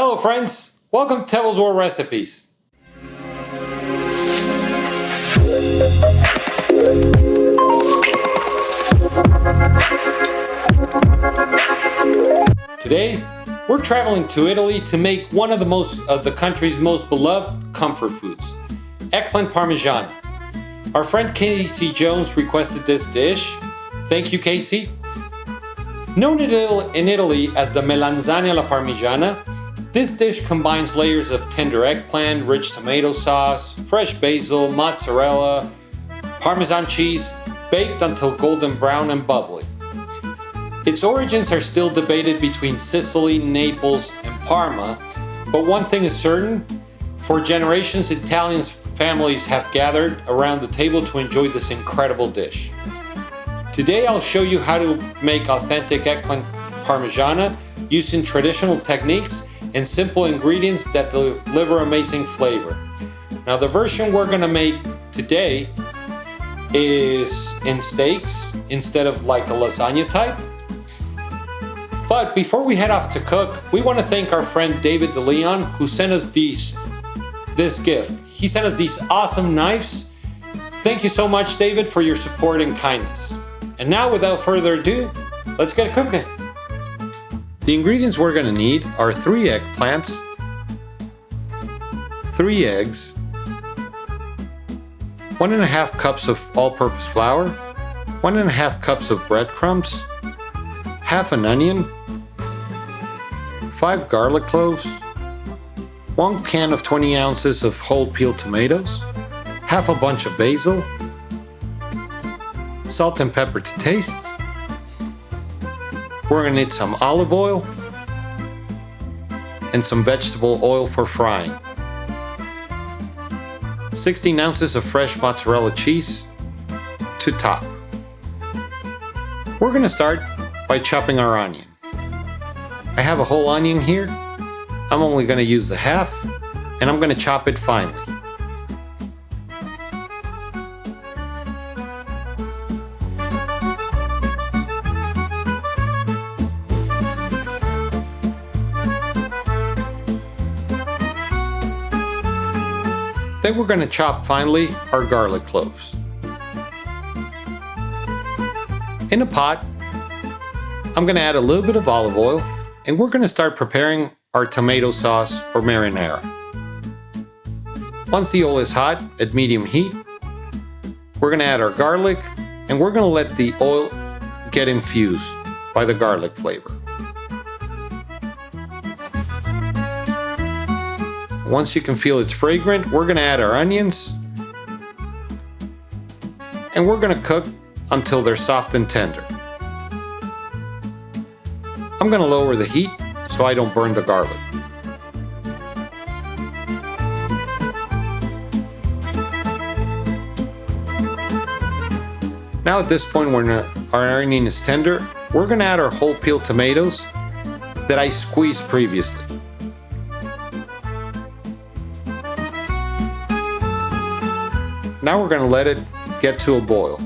Hello friends, welcome to Tebo's World Recipes. Today, we're traveling to Italy to make one of the country's most beloved comfort foods, Eggplant Parmigiana. Our friend Casey Jones requested this dish. Thank you, Casey. Known in Italy as the Melanzane alla Parmigiana, this dish combines layers of tender eggplant, rich tomato sauce, fresh basil, mozzarella, Parmesan cheese, baked until golden brown and bubbly. Its origins are still debated between Sicily, Naples, and Parma, but one thing is certain: for generations, Italian families have gathered around the table to enjoy this incredible dish. Today I'll show you how to make authentic eggplant parmigiana using traditional techniques and simple ingredients that deliver amazing flavor. Now the version we're going to make today is in steaks instead of like a lasagna type. But before we head off to cook, we want to thank our friend David DeLeon, who sent us this gift. He sent us these awesome knives. Thank you so much, David, for your support and kindness. And now, without further ado, let's get cooking. The ingredients we're going to need are 3 eggplants, 3 eggs, 1.5 cups of all-purpose flour, 1.5 cups of breadcrumbs, half an onion, 5 garlic cloves, 1 can of 20 ounces of whole peeled tomatoes, half a bunch of basil, salt and pepper to taste. We're going to need some olive oil and some vegetable oil for frying. 16 ounces of fresh mozzarella cheese to top. We're going to start by chopping our onion. I have a whole onion here. I'm only going to use the half, and I'm going to chop it finely. Then we're going to chop finely our garlic cloves. In a pot, I'm going to add a little bit of olive oil, and we're going to start preparing our tomato sauce or marinara. Once the oil is hot at medium heat, we're going to add our garlic, and we're going to let the oil get infused by the garlic flavor. Once you can feel it's fragrant, we're going to add our onions, and we're going to cook until they're soft and tender. I'm going to lower the heat so I don't burn the garlic. Now at this point when our onion is tender, we're going to add our whole peeled tomatoes that I squeezed previously. Now we're going to let it get to a boil.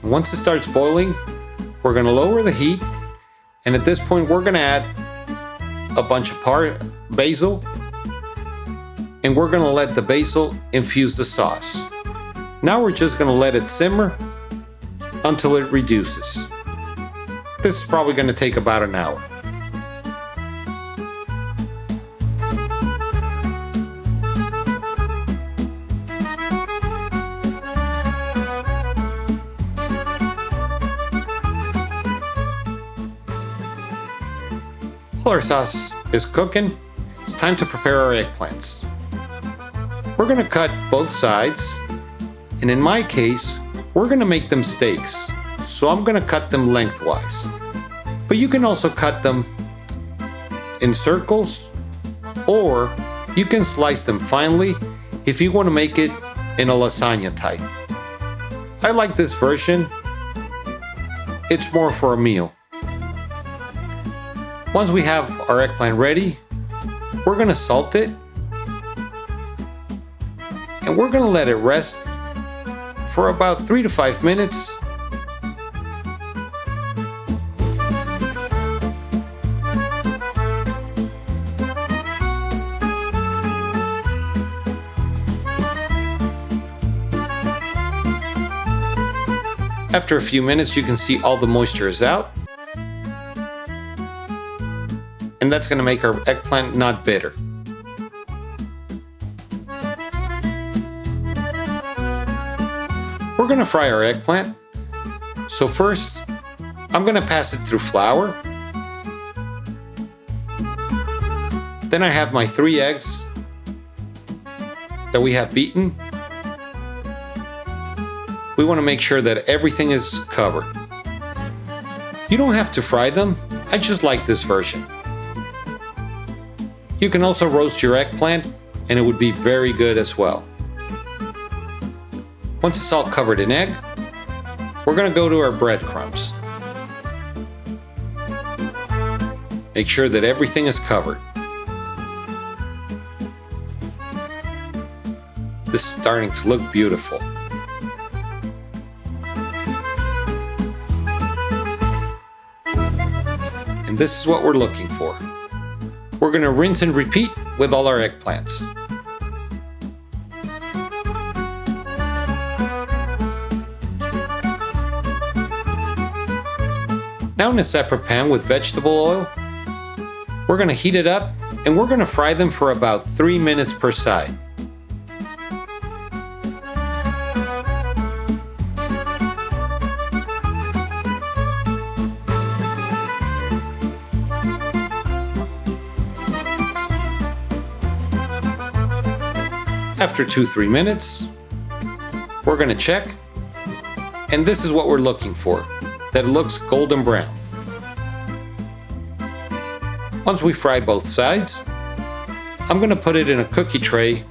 Once it starts boiling, we're going to lower the heat, and at this point we're going to add a bunch of basil, and we're going to let the basil infuse the sauce. Now we're just going to let it simmer until it reduces. This is probably going to take about an hour. While our sauce is cooking, it's time to prepare our eggplants. We're going to cut both sides, and in my case, we're going to make them steaks, so I'm going to cut them lengthwise. But you can also cut them in circles, or you can slice them finely if you want to make it in a lasagna type. I like this version. It's more for a meal. Once we have our eggplant ready, we're going to salt it, and we're going to let it rest for about 3 to 5 minutes. After a few minutes, you can see all the moisture is out. And that's going to make our eggplant not bitter. We're going to fry our eggplant. So first, I'm going to pass it through flour. Then I have my 3 eggs that we have beaten. We want to make sure that everything is covered. You don't have to fry them. I just like this version. You can also roast your eggplant, and it would be very good as well. Once it's all covered in egg, we're going to go to our breadcrumbs. Make sure that everything is covered. This is starting to look beautiful. And this is what we're looking for. We're going to rinse and repeat with all our eggplants. Now in a separate pan with vegetable oil, we're going to heat it up and we're going to fry them for about 3 minutes per side. After 2-3 minutes, we're going to check, and this is what we're looking for, that it looks golden brown. Once we fry both sides, I'm going to put it in a cookie tray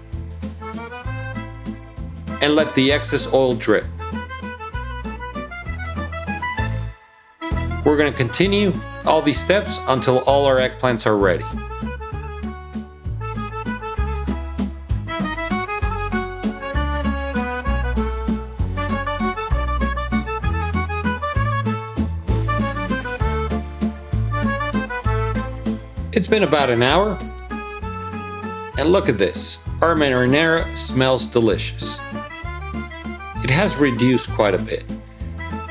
and let the excess oil drip. We're going to continue all these steps until all our eggplants are ready. It's been about an hour, and look at this. Our marinara smells delicious. It has reduced quite a bit.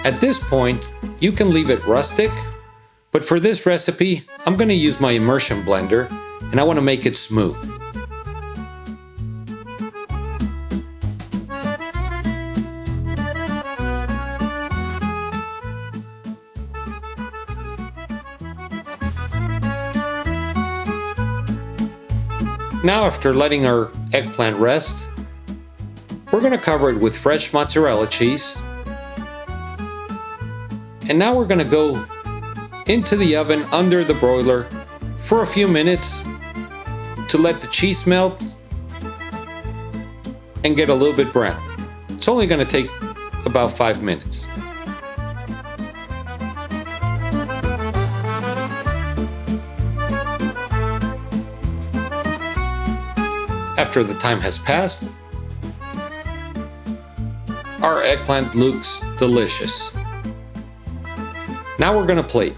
At this point, you can leave it rustic, but for this recipe, I'm going to use my immersion blender, and I want to make it smooth. Now, after letting our eggplant rest, we're going to cover it with fresh mozzarella cheese. And now we're going to go into the oven under the broiler for a few minutes to let the cheese melt and get a little bit brown. It's only going to take about 5 minutes. After the time has passed, our eggplant looks delicious. Now we're going to plate.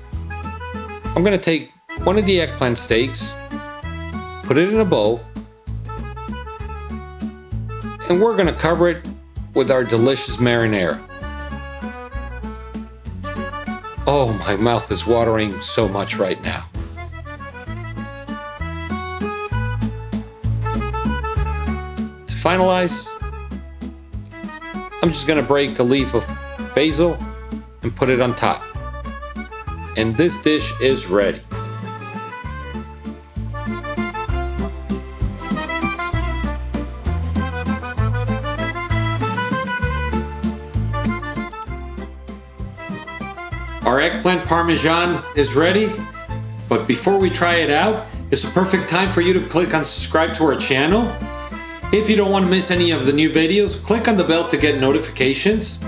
I'm going to take one of the eggplant steaks, put it in a bowl, and we're going to cover it with our delicious marinara. Oh, my mouth is watering so much right now. Finalize, I'm just going to break a leaf of basil and put it on top. And this dish is ready. Our eggplant parmesan is ready, but before we try it out, it's a perfect time for you to click on subscribe to our channel. If you don't want to miss any of the new videos, click on the bell to get notifications.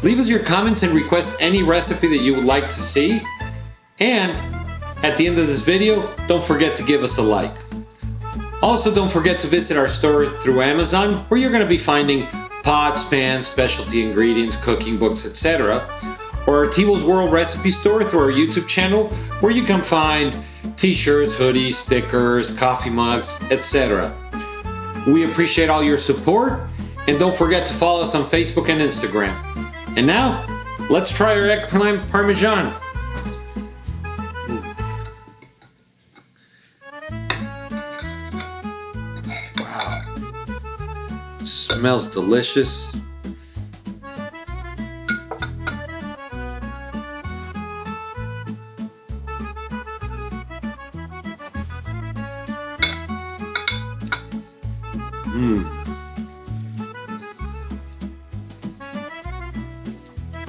Leave us your comments and request any recipe that you would like to see. And at the end of this video, don't forget to give us a like. Also, don't forget to visit our store through Amazon, where you're going to be finding pots, pans, specialty ingredients, cooking books, etc. Or our Tebo's World Recipe Store through our YouTube channel, where you can find t-shirts, hoodies, stickers, coffee mugs, etc. We appreciate all your support, and don't forget to follow us on Facebook and Instagram. And now, Let's try our eggplant parmesan. Wow. It smells delicious.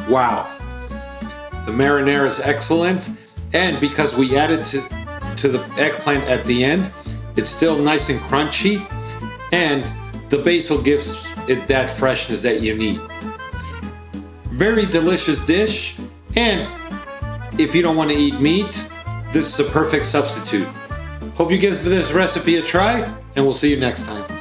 Wow, the marinara is excellent, and because we added to the eggplant at the end, it's still nice and crunchy, and the basil gives it that freshness that you need. Very delicious dish, and if you don't want to eat meat, this is a perfect substitute. Hope you give this recipe a try, and we'll see you next time.